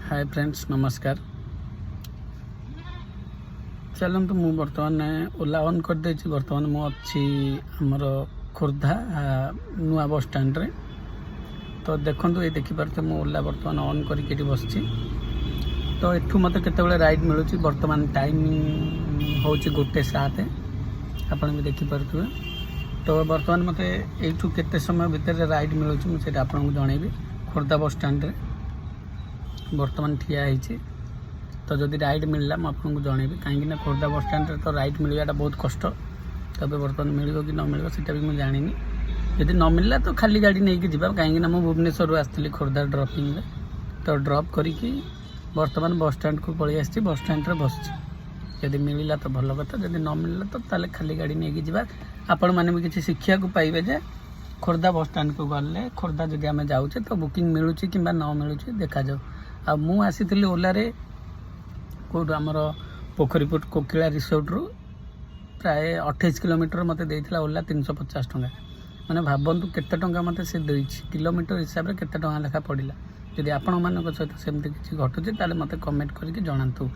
Hi friends नमस्कार। चलतु मु बर्तमान ओला ऑन कर दे। बर्तमान मु अच्छी आमर खोर्धा नुआ बस स्टैंड रे। तो देखो ये देखिपे मु ओला बर्तमान ऑन करके बस। तो एठू मत केतबेले राइड मिलूँ। बर्तमान टाइम हूँ 1:07 आप भी देखिपे। तो बर्तमान मत यू केते समय भितर राइड मिलूँ मुझे आपको जनइबी। खोर्धा बस स्टैंड रे बर्तमान ठिया है। तो जदि राइड मिलला मुझे जनइबी कहीं खोर्धा बस स्टैंड रे तो राइड मिलवाटा बहुत कष्ट। तब बर्तमान मिल कि न मिल सीटा भी मुझे जानी। जदि न मिलला तो खाली गाड़ी नहीं कि जा कहीं मुझे भुवनेश्वर आसती खोर्धा ड्रपिंग रे। तो ड्रप करी बर्तमान बस स्टैंड को पलि आसी बस स्टैंड रे बस। जदि मिलला तो भल कथा, जदि न मिलला तो ताले खाली गाड़ी नहीं कि जा। आपण मैंने भी किसी शिक्षा को पाइबे जे खोर्धा बस स्टैंड को गले खोर्धा जदि आम जाऊे तो बुकिंग मिलूँ कि न मिलूँ देखा जाऊ। आ मु आसी ओलारे कौट आमर पोखरीपुट कोकिला रिसोर्ट रु प्राय 28 किलोमीटर मत देता ओला 350 टंका। मैंने भावतु केते टंका मत से किलोमीटर हिसाब से केते टंका लेखा पड़ा। जदि आपण मान सहित सेमती किसी घटुचे ताले मत कमेंट करके जनातु।